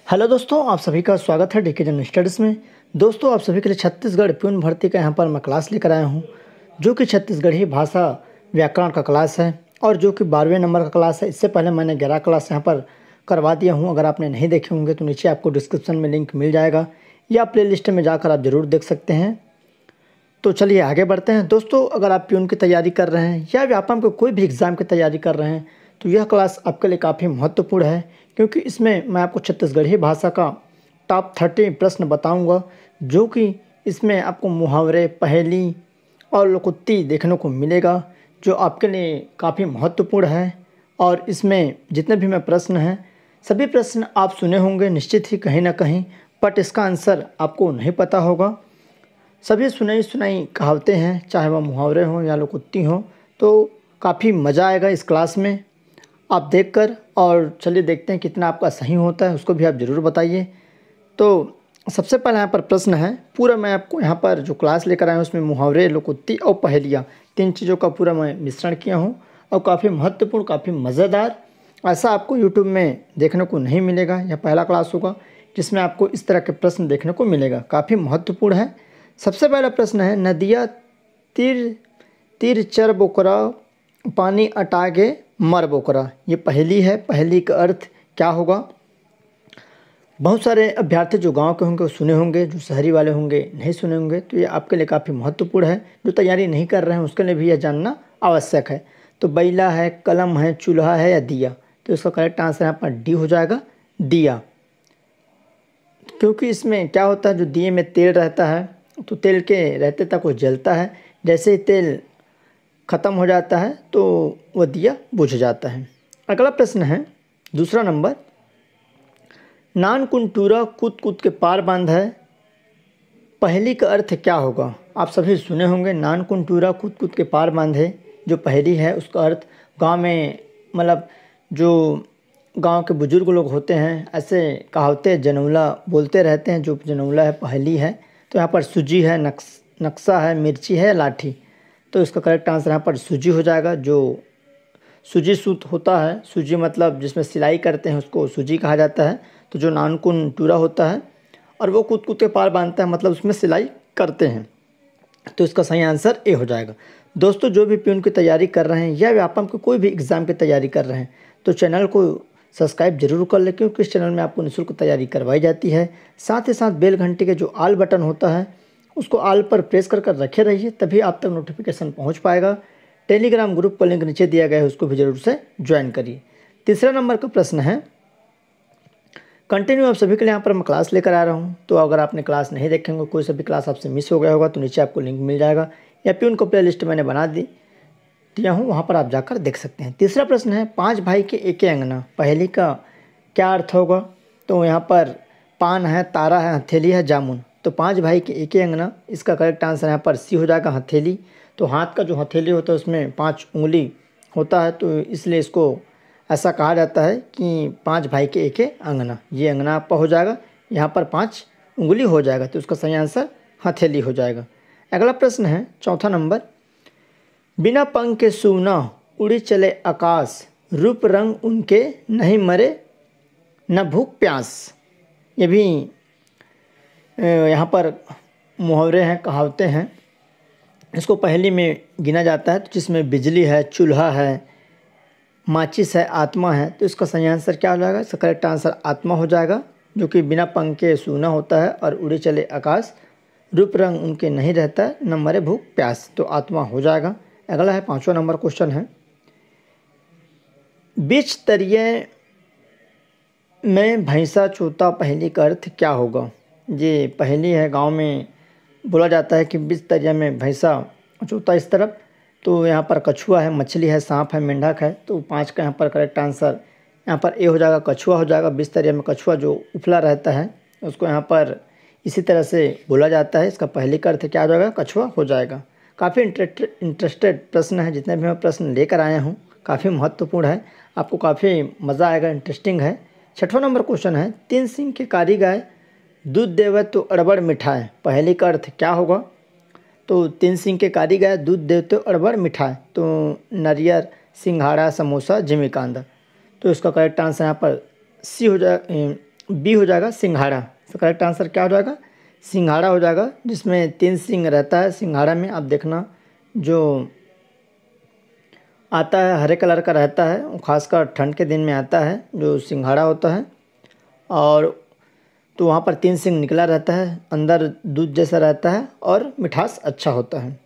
Hello दोस्तों, आप सभी का स्वागत है डीके जनरल स्टडीज़ में। दोस्तों, आप सभी के लिए छत्तीसगढ़ प्यून भर्ती का यहाँ पर मैं क्लास लेकर आया हूँ, जो कि छत्तीसगढ़ी भाषा व्याकरण का क्लास है और जो कि 12वें नंबर का क्लास है। इससे पहले मैंने 11 क्लास यहाँ पर करवा दिया हूँ। अगर आपने नहीं देखे होंगे तो नीचे आपको डिस्क्रिप्शन में लिंक मिल जाएगा या प्ले लिस्ट में जाकर आप ज़रूर देख सकते हैं। तो चलिए आगे बढ़ते हैं। दोस्तों, अगर आप प्यून की तैयारी कर रहे हैं या व्यापम के कोई भी एग्ज़ाम की तैयारी कर रहे हैं तो यह क्लास आपके लिए काफ़ी महत्वपूर्ण है, क्योंकि इसमें मैं आपको छत्तीसगढ़ी भाषा का टॉप 30 प्रश्न बताऊंगा, जो कि इसमें आपको मुहावरे, पहेली और लोकोक्ति देखने को मिलेगा, जो आपके लिए काफ़ी महत्वपूर्ण है। और इसमें जितने भी मैं प्रश्न हैं, सभी प्रश्न आप सुने होंगे निश्चित ही कहीं ना कहीं, बट इसका आंसर आपको नहीं पता होगा। सभी सुनाई सुनाई कहावतें हैं, चाहे वह मुहावरे हों या लोकोक्ति हों, तो काफ़ी मज़ा आएगा इस क्लास में आप देखकर। और चलिए देखते हैं कितना आपका सही होता है, उसको भी आप ज़रूर बताइए। तो सबसे पहले यहाँ पर प्रश्न है, पूरा मैं आपको यहाँ पर जो क्लास लेकर आया हूँ उसमें मुहावरे, लोकोक्ति और पहेलियाँ, तीन चीज़ों का पूरा मैं मिश्रण किया हूँ और काफ़ी महत्वपूर्ण, काफ़ी मज़ेदार। ऐसा आपको यूट्यूब में देखने को नहीं मिलेगा। यह पहला क्लास होगा जिसमें आपको इस तरह के प्रश्न देखने को मिलेगा, काफ़ी महत्वपूर्ण है। सबसे पहला प्रश्न है, नदिया तीर तीर चर बोकरा, पानी अटागे मर बोकरा। ये पहेली है। पहेली का अर्थ क्या होगा? बहुत सारे अभ्यर्थी जो गांव के होंगे वो सुने होंगे, जो शहरी वाले होंगे नहीं सुने होंगे, तो ये आपके लिए काफ़ी महत्वपूर्ण है। जो तैयारी नहीं कर रहे हैं उसके लिए भी यह जानना आवश्यक है। तो बैला है, कलम है, चूल्हा है या दिया? तो इसका करेक्ट आंसर यहाँ पर डी हो जाएगा, दिया। क्योंकि इसमें क्या होता है, जो दिए में तेल रहता है तो तेल के रहते तक वो जलता है, जैसे ही तेल ख़त्म हो जाता है तो वह दिया बुझ जाता है। अगला प्रश्न है दूसरा नंबर, नान कुंटूरा कूद कूद के पार बांध है। पहेली का अर्थ क्या होगा? आप सभी सुने होंगे, नान कुंटूरा कूद कूद के पार बांधे। जो पहेली है उसका अर्थ गांव में, मतलब जो गांव के बुजुर्ग लोग होते हैं, ऐसे कहावतें जनौला बोलते रहते हैं। जो जनौला है, पहेली है। तो यहाँ पर सूजी है, नक्शा है, मिर्ची है, लाठी। तो इसका करेक्ट आंसर यहाँ पर सूजी हो जाएगा। जो सूजी सूत होता है, सूजी मतलब जिसमें सिलाई करते हैं उसको सूजी कहा जाता है। तो जो नानकुन टूरा होता है और वो कूद कूद के पार बांधता है, मतलब उसमें सिलाई करते हैं। तो इसका सही आंसर ए हो जाएगा। दोस्तों, जो भी प्यून की तैयारी कर रहे हैं या व्यापम की कोई भी एग्ज़ाम की तैयारी कर रहे हैं तो चैनल को सब्सक्राइब जरूर कर लें, क्योंकि इस चैनल में आपको निःशुल्क तैयारी करवाई जाती है। साथ ही साथ बेल घंटी के जो आल बटन होता है उसको आल पर प्रेस कर रखे रहिए, तभी आप तक नोटिफिकेशन पहुंच पाएगा। टेलीग्राम ग्रुप का लिंक नीचे दिया गया है, उसको भी जरूर से ज्वाइन करिए। तीसरा नंबर का प्रश्न है, कंटिन्यू आप सभी के लिए यहाँ पर मैं क्लास लेकर आ रहा हूँ। तो अगर आपने क्लास नहीं देखेंगे, कोई सा भी क्लास आपसे मिस हो गया होगा, तो नीचे आपको लिंक मिल जाएगा या प्यून को प्ले लिस्ट मैंने बना दिया हूँ, वहाँ पर आप जाकर देख सकते हैं। तीसरा प्रश्न है, पांच भाई के एक अंगना। पहेली का क्या अर्थ होगा? तो यहाँ पर पान है, तारा है, हथेली है, जामुन। तो पांच भाई के एक अंगना, इसका करेक्ट आंसर यहाँ पर सी हो जाएगा, हथेली। तो हाथ का जो हथेली होता है उसमें 5 उंगली होता है, तो इसलिए इसको ऐसा कहा जाता है कि पांच भाई के एक अंगना। ये अंगना आपका हो जाएगा, यहाँ पर 5 उंगली हो जाएगा, तो उसका सही आंसर हथेली हो जाएगा। अगला प्रश्न है चौथा नंबर, बिना पंख के सूना उड़ी चले आकाश, रूप रंग उनके नहीं मरे न भूख प्यास। ये भी यहाँ पर मुहावरे हैं, कहावतें हैं। इसको पहेली में गिना जाता है, तो जिसमें बिजली है, चूल्हा है, माचिस है, आत्मा है। तो इसका सही आंसर क्या हो जाएगा? इसका करेक्ट आंसर आत्मा हो जाएगा, जो कि बिना पंख के सूना होता है और उड़े चले आकाश, रूप रंग उनके नहीं रहता है, न मरे भूख प्यास। तो आत्मा हो जाएगा। अगला है पांचवा नंबर क्वेश्चन है, बीच तरिए में भैंसा चोता। पहेली का अर्थ क्या होगा? ये पहेली है, गांव में बोला जाता है कि बीच तरिया में भैंसा चोता इस तरफ। तो यहाँ पर कछुआ है, मछली है, सांप है, मेंढक है। तो 5 का यहाँ पर करेक्ट आंसर यहाँ पर ए हो जाएगा, कछुआ हो जाएगा। बीच तरिया में कछुआ जो उफला रहता है उसको यहाँ पर इसी तरह से बोला जाता है। इसका पहेली का अर्थ क्या हो जाएगा? कछुआ हो जाएगा। काफ़ी इंटरेस्टेड प्रश्न है, जितने भी मैं प्रश्न लेकर आया हूँ काफ़ी महत्वपूर्ण है, आपको काफ़ी मज़ा आएगा, इंटरेस्टिंग है। छठवां नंबर क्वेश्चन है, 3 सिंह के कारी गाय, दूध देवे तो अड़बड़ मिठाई। पहेली का अर्थ क्या होगा? तो 3 सिंह के कारी गाय, दूध देते अड़बड़ मिठाई। तो नारियल, सिंघाड़ा, समोसा, जिमीकांदा। तो इसका करेक्ट आंसर यहाँ पर सी हो जाए, बी हो जाएगा सिंघाड़ा। इसका करेक्ट आंसर क्या हो जाएगा? सिंघाड़ा हो जाएगा, जिसमें 3 सींग रहता है। सिंघाड़ा में आप देखना जो आता है हरे कलर का रहता है, वो खासकर ठंड के दिन में आता है जो सिंघाड़ा होता है। और तो वहाँ पर 3 सींग निकला रहता है, अंदर दूध जैसा रहता है और मिठास अच्छा होता है।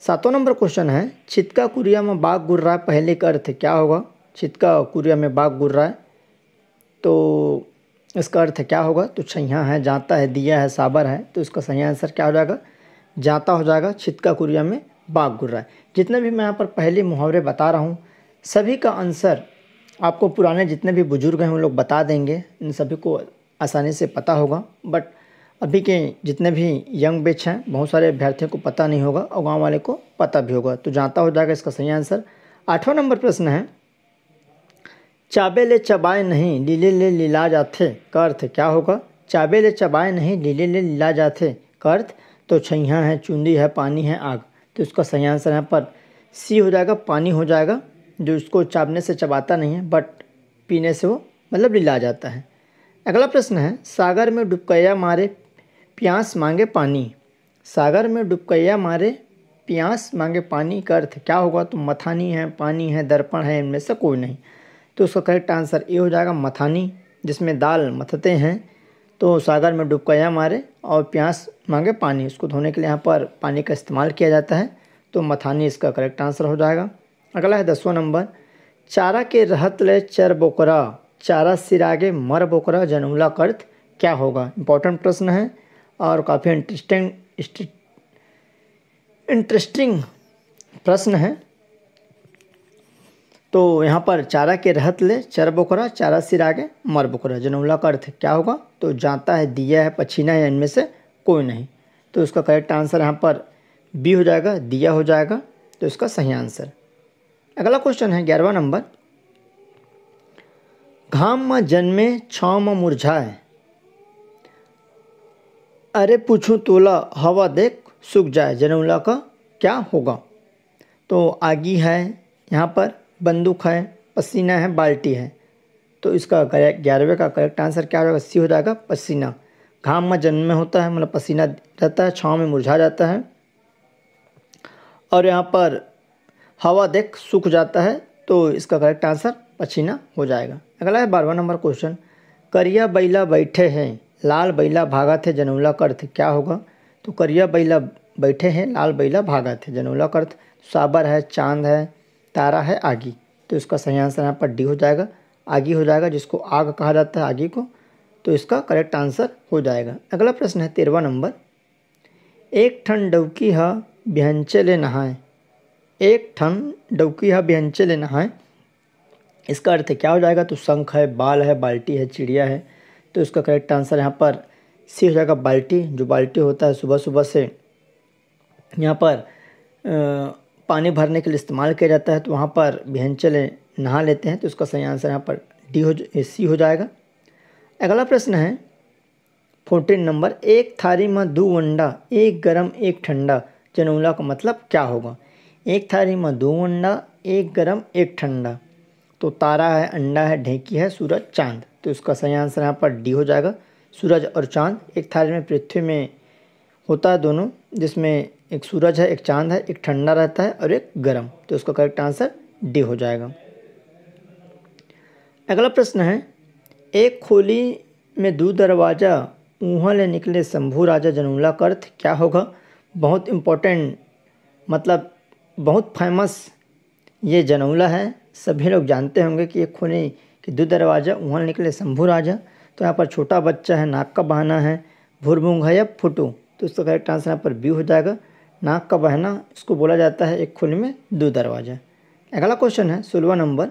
7वां नंबर क्वेश्चन है, छितका कुरिया में बाघ गुर रहा है, पहले का अर्थ क्या होगा? छितका कुरिया में बाघ गुर रहा है, तो इसका अर्थ क्या होगा? तो छैया है, जाता है, दिया है, साबर है, तो इसका सही आंसर क्या हो जाएगा? जाता हो जाएगा। छितका कुरिया में बाघ गुर रहा है। जितने भी मैं यहाँ पर पहले मुहावरे बता रहा हूँ, सभी का आंसर आपको पुराने जितने भी बुजुर्ग हैं वो लोग बता देंगे, इन सभी को आसानी से पता होगा। बट अभी के जितने भी यंग बैच हैं, बहुत सारे अभ्यर्थियों को पता नहीं होगा और गांव वाले को पता भी होगा, तो जाता हो जाएगा इसका सही आंसर। 8वां नंबर प्रश्न है, चाबे ले चबाए नहीं लीले ले लीला जाथे, का अर्थ क्या होगा? चाबे ले चबाए नहीं लीले ले लीला जाथे का अर्थ, तो छैया है, चूंदी है, पानी है, आग, तो इसका सही आंसर यहाँ पर सी हो जाएगा, पानी हो जाएगा। जो इसको चाबने से चबाता नहीं है बट पीने से वो मतलब लीला जाता है। अगला प्रश्न है, सागर में डुबकैया मारे प्यास मांगे पानी। सागर में डुबकैया मारे प्यास मांगे पानी का अर्थ क्या होगा? तो मथानी है, पानी है, दर्पण है, इनमें से कोई नहीं, तो उसका करेक्ट आंसर ए हो जाएगा, मथानी, जिसमें दाल मथते हैं। तो सागर में डुबकैया मारे और प्यास मांगे पानी, उसको धोने के लिए यहाँ पर पानी का इस्तेमाल किया जाता है, तो मथानी इसका करेक्ट आंसर हो जाएगा। अगला है 10वां नंबर, चारा के रहत ले चर बोकरा, चारा सिरागे मर बोकरा, जनूला का अर्थ क्या होगा? इंपॉर्टेंट प्रश्न है और काफ़ी इंटरेस्टिंग प्रश्न है। तो यहाँ पर चारा के रहत ले चर बोकरा, चारा सिरागे मर बोकरा, जनूला का अर्थ क्या होगा? तो जाता है, दिया है, पछीना है, इनमें से कोई नहीं, तो इसका करेक्ट आंसर यहाँ पर बी हो जाएगा, दिया हो जाएगा, तो इसका सही आंसर। अगला क्वेश्चन है 11वां नंबर, घाम में जन्मे छाँव में मुरझाए, अरे पूछूं तोला हवा देख सूख जाए, जनूला का क्या होगा? तो आगी है, यहाँ पर बंदूक है, पसीना है, बाल्टी है, तो इसका 11वें का करेक्ट आंसर क्या होगा? सी हो जाएगा, पसीना। घाम में जन्म में होता है मतलब पसीना रहता है, छाँव में मुरझा जाता है, और यहाँ पर हवा देख सूख जाता है, तो इसका करेक्ट आंसर पसीना हो जाएगा। अगला है 12वां नंबर क्वेश्चन, करिया बैला बैठे हैं लाल बैला भागा थे, जनूला का अर्थ क्या होगा? तो करिया बैला बैठे हैं, लाल बैला भागा थे, जनूला का अर्थ साबर है, चांद है, तारा है, आगी, तो इसका सही आंसर यहाँ पर डी हो जाएगा, आगी हो जाएगा, जिसको आग कहा जाता है, आगी को, तो इसका करेक्ट आंसर हो जाएगा। अगला प्रश्न है 13वां नंबर, एक ठन डउकी हा बिहंचे ले नहाए, एक ठन डउकी हा बिहंचे ले नहाए, इसका अर्थ क्या हो जाएगा? तो शंख है, बाल है, बाल्टी है, चिड़िया है, तो इसका करेक्ट आंसर यहाँ पर सी हो जाएगा, बाल्टी। जो बाल्टी होता है सुबह सुबह से यहाँ पर पानी भरने के लिए इस्तेमाल किया जाता है, तो वहाँ पर बिहंचले नहा लेते हैं, तो इसका सही आंसर यहाँ पर सी हो जाएगा। अगला प्रश्न है 14 नंबर, एक थारी में 2 अंडा, एक गरम एक ठंडा, जनूला का मतलब क्या होगा? एक थारी में 2 अंडा, एक गरम एक ठंडा, तो तारा है, अंडा है, ढेंकी है, सूरज, चांद, तो इसका सही आंसर यहाँ पर डी हो जाएगा, सूरज और चांद। एक थाली में पृथ्वी में होता है दोनों, जिसमें एक सूरज है, एक चांद है, एक ठंडा रहता है और एक गर्म, तो इसका करेक्ट आंसर डी हो जाएगा। अगला प्रश्न है, एक खोली में 2 दरवाज़ा, ऊहाँ ले निकले शंभू राजा, जनूला का अर्थ क्या होगा? बहुत इम्पोर्टेंट मतलब बहुत फेमस ये जनूला है, सभी लोग जानते होंगे कि एक खोली कि 2 दरवाज़ा, ऊहाँ ले निकले शंभू राजा, तो यहाँ पर छोटा बच्चा है, नाक का बहाना है, भुरभुंग है या फुटू, तो इसका करेक्ट आंसर यहाँ पर बी हो जाएगा, नाक का बहना, इसको बोला जाता है एक खोली में 2 दरवाज़ा। अगला क्वेश्चन है 16वां नंबर,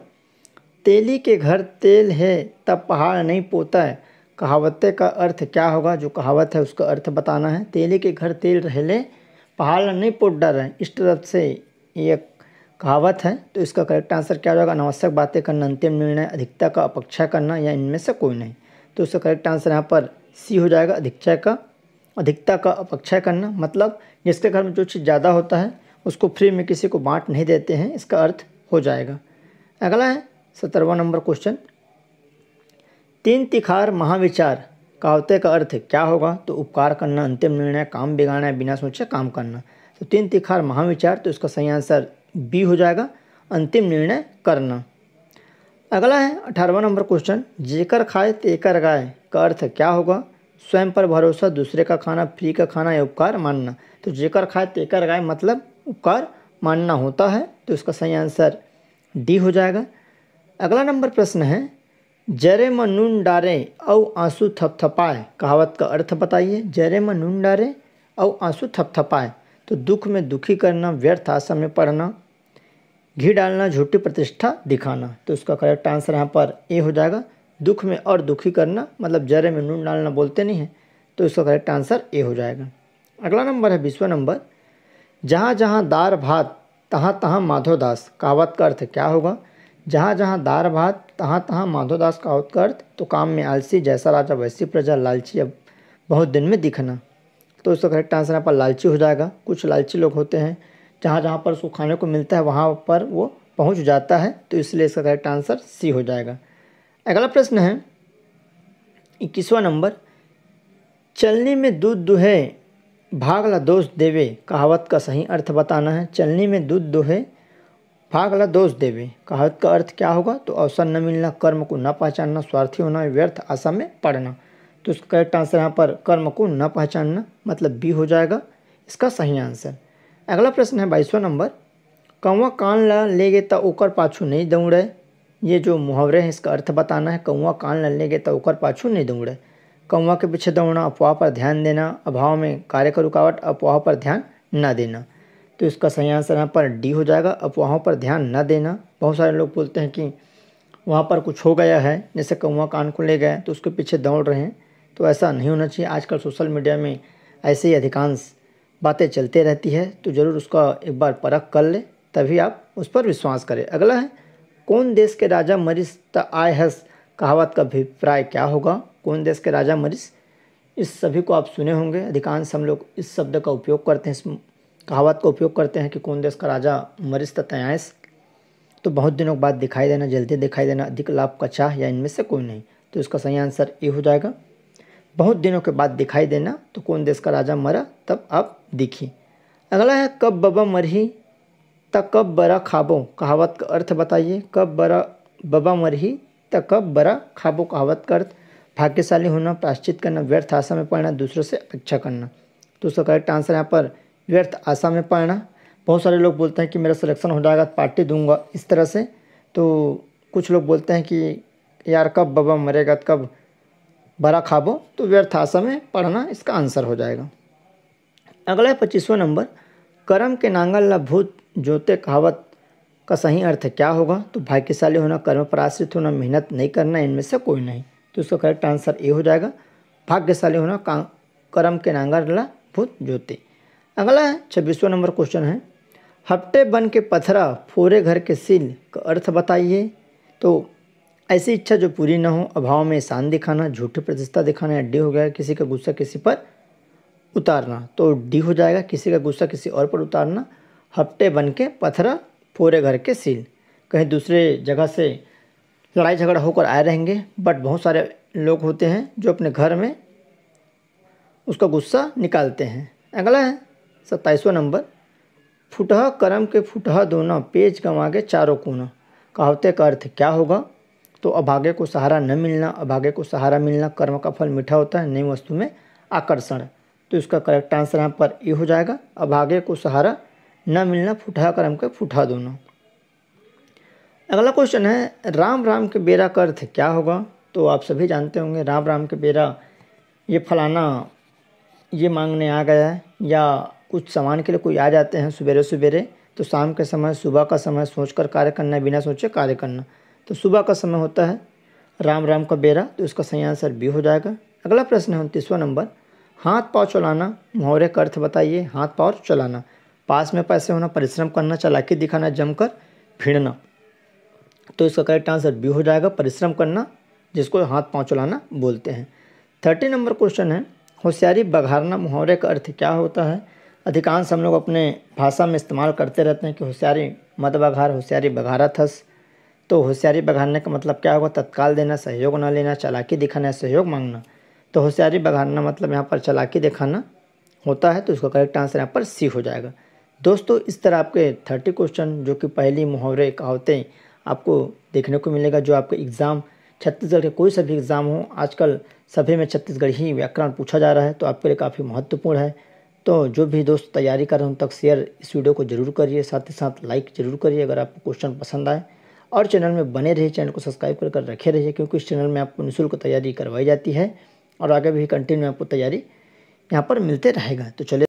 तेली के घर तेल है तब पहाड़ नहीं पोता है, कहावते का अर्थ क्या होगा? जो कहावत है उसका अर्थ बताना है। तेली के घर तेल रहले पहाड़ नहीं पोत डर है, इस तरफ से ये कहावत है, तो इसका करेक्ट आंसर क्या होगा? अनावश्यक बातें करना, अंतिम निर्णय, अधिकता का अपेक्षा करना, या इनमें से कोई नहीं, तो इसका करेक्ट आंसर यहाँ पर सी हो जाएगा, अधिकता का अपेक्षा करना, मतलब जिसके घर में जो चीज़ ज़्यादा होता है उसको फ्री में किसी को बांट नहीं देते हैं, इसका अर्थ हो जाएगा। अगला है 17वां नंबर क्वेश्चन, तीन तिखार महाविचार कहावते का अर्थ क्या होगा? तो उपकार करना, अंतिम निर्णय, काम बिगाड़ना, बिना सोचे काम करना। तो तीन तिखार महाविचार, तो इसका सही आंसर बी हो जाएगा, अंतिम निर्णय करना। अगला है 18वां नंबर क्वेश्चन, जेकर खाए तेकर गाय का अर्थ क्या होगा? स्वयं पर भरोसा, दूसरे का खाना, फ्री का खाना या उपकार मानना। तो जेकर खाए तेकर गाय मतलब उपकार मानना होता है, तो इसका सही आंसर डी हो जाएगा। अगला नंबर प्रश्न है, जरे में नून डारे औ आंसू थपथपाए कहावत का अर्थ बताइए। जरे में नून डारे और आंसू थपथपाए, तो दुख में दुखी करना, व्यर्थ आशा में पड़ना, घी डालना, झूठी प्रतिष्ठा दिखाना। तो इसका करेक्ट आंसर यहाँ पर ए हो जाएगा, दुख में और दुखी करना मतलब जरे में नून डालना बोलते नहीं हैं, तो इसका करेक्ट आंसर ए हो जाएगा। अगला नंबर है 20वां नंबर, जहाँ जहाँ दार भात तहाँ तहाँ माधोदास कहावत का अर्थ क्या होगा? जहाँ जहाँ दार भात तहाँ तहाँ माधोदास कहावत का अर्थ, तो काम में आलसी, जैसा राजा वैसी प्रजा, लालची अब बहुत दिन में दिखना। तो इसका करेक्ट आंसर यहाँ पर लालची हो जाएगा। कुछ लालची लोग होते हैं, जहाँ जहाँ पर उसको खाने को मिलता है वहाँ पर वो पहुँच जाता है, तो इसलिए इसका करेक्ट आंसर सी हो जाएगा। अगला प्रश्न है 21वां नंबर, चलनी में दूध दुहे भागला दोष देवे कहावत का सही अर्थ बताना है। चलनी में दूध दुहे भागला दोष देवे कहावत का अर्थ क्या होगा? तो अवसर न मिलना, कर्म को न पहचानना, स्वार्थी होना, व्यर्थ आशा में पड़ना। तो इसका करेक्ट आंसर यहाँ पर कर्म को न पहचानना मतलब बी हो जाएगा इसका सही आंसर। अगला प्रश्न है 22वां नंबर, कौवा कान ला लेगे त ओकर पाछू नहीं दौड़े। ये जो मुहावरे हैं इसका अर्थ बताना है। कौवा कान ला लेगे त ओकर पाछू नहीं दौड़े, कौवा के पीछे दौड़ना, अफवाह पर ध्यान देना, अभाव में कार्य का रुकावट, अफवाह पर ध्यान न देना। तो इसका सही आंसर यहाँ पर डी हो जाएगा, अफवाहों पर ध्यान न देना। बहुत सारे लोग बोलते हैं कि वहाँ पर कुछ हो गया है, जैसे कौवा कान को ले गए तो उसके पीछे दौड़ रहे हैं, तो ऐसा नहीं होना चाहिए। आजकल सोशल मीडिया में ऐसे ही अधिकांश बातें चलते रहती है, तो ज़रूर उसका एक बार परख कर ले, तभी आप उस पर विश्वास करें। अगला है, कौन देश के राजा मरिस त आय हस कहावत का अभिप्राय क्या होगा? कौन देश के राजा मरिस, इस सभी को आप सुने होंगे। अधिकांश हम लोग इस शब्द का उपयोग करते हैं, इस कहावत का उपयोग करते हैं कि कौन देश का राजा मरिस तथा आयस, तो बहुत दिनों के बाद दिखाई देना, जल्दी दिखाई देना, अधिक लाभ का चाह या इनमें से कोई नहीं। तो इसका सही आंसर ए हो जाएगा, बहुत दिनों के बाद दिखाई देना। तो कौन देश का राजा मरा तब आप दिखी। अगला है, कब बबा मरही त कब बरा खाबो कहावत का अर्थ बताइए। कब बबा मरही त कब बरा खाबो कहावत का अर्थ, भाग्यशाली होना, प्रायश्चित करना, व्यर्थ आशा में पड़ना, दूसरों से अपेक्षा करना। तो उसका करेक्ट आंसर यहाँ पर व्यर्थ आशा में पड़ना। बहुत सारे लोग बोलते हैं कि मेरा सिलेक्शन हो जाएगा तो पार्टी दूंगा, इस तरह से। तो कुछ लोग बोलते हैं कि यार कब बबा मरेगा तो कब बड़ा खाबो, तो व्यर्थ आशा में पढ़ना इसका आंसर हो जाएगा। अगला है 25वां नंबर, कर्म के नांगल ला भूत जोते कहावत का सही अर्थ क्या होगा? तो भाग्यशाली होना, कर्म पर आश्रित होना, मेहनत नहीं करना, इनमें से कोई नहीं। तो इसका करेक्ट आंसर ए हो जाएगा, भाग्यशाली होना, कर्म के नांगल ला भूत जोते। अगला है 26वां नंबर क्वेश्चन है, हफ्ते बन के पथरा फोरे घर के सील का अर्थ बताइए। तो ऐसी इच्छा जो पूरी ना हो, अभाव में शान दिखाना, झूठी प्रतिष्ठा दिखाना, या डी हो गया किसी का गुस्सा किसी पर उतारना। तो डी हो जाएगा, किसी का गुस्सा किसी और पर उतारना। हफ्ते बन के पथरा फोरे घर के सील, कहीं दूसरे जगह से लड़ाई झगड़ा होकर आए रहेंगे, बट बहुत सारे लोग होते हैं जो अपने घर में उसका गुस्सा निकालते हैं। अगला है 27वां नंबर, फुटह करम के फुटह दोना, पेच गंवा के चारों कोना कहावते का अर्थ क्या होगा? तो अभागे को सहारा न मिलना, अभागे को सहारा मिलना, कर्म का फल मीठा होता है, नई वस्तु में आकर्षण। तो इसका करेक्ट आंसर यहाँ पर ये हो जाएगा, अभागे को सहारा न मिलना, फुटहा कर्म के फुटहा दोनों। अगला क्वेश्चन है, राम राम के बेरा का अर्थ क्या होगा? तो आप सभी जानते होंगे, राम राम के बेरा ये फलाना ये मांगने आ गया है, या कुछ सामान के लिए कोई आ जाते हैं सवेरे सवेरे, तो शाम के समय, सुबह का समय सोचकर कार्य करना, बिना सोचे कार्य करना। तो सुबह का समय होता है राम राम का बेरा, तो इसका सही आंसर बी हो जाएगा। अगला प्रश्न है 29वां नंबर, हाथ पाँव चलाना मुहावरे का अर्थ बताइए। हाथ पाँव चलाना, पास में पैसे होना, परिश्रम करना, चालाकी दिखाना, जमकर भिड़ना। तो इसका करेक्ट आंसर बी हो जाएगा, परिश्रम करना, जिसको हाथ पाँव चलाना बोलते हैं। 30 नंबर क्वेश्चन है, होशियारी बघारना मुहावरे का अर्थ क्या होता है? अधिकांश हम लोग अपने भाषा में इस्तेमाल करते रहते हैं कि होशियारी मत बघार, होशियारी बघारत हस। तो होशियारी बघाड़ने का मतलब क्या होगा? तत्काल देना, सहयोग ना लेना, चालाकी दिखाना या सहयोग मांगना। तो होशियारी बघाड़ना मतलब यहाँ पर चालाकी दिखाना होता है, तो उसका करेक्ट आंसर यहाँ पर सी हो जाएगा। दोस्तों इस तरह आपके 30 क्वेश्चन जो कि पहेली, मुहावरे, कहावतें आपको देखने को मिलेगा, जो आपके एग्ज़ाम छत्तीसगढ़ के कोई सा भी एग्ज़ाम हो, आजकल सभी में छत्तीसगढ़ी व्याकरण पूछा जा रहा है, तो आपके लिए काफ़ी महत्वपूर्ण है। तो जो भी दोस्त तैयारी कर रहे हैं उन तक शेयर इस वीडियो को ज़रूर करिए, साथ ही साथ लाइक ज़रूर करिए अगर आपको क्वेश्चन पसंद आए, और चैनल में बने रहिए, चैनल को सब्सक्राइब कर रखे रहिए, क्योंकि इस चैनल में आपको निःशुल्क तैयारी करवाई जाती है और आगे भी कंटिन्यू आपको तैयारी यहाँ पर मिलते रहेगा। तो चलिए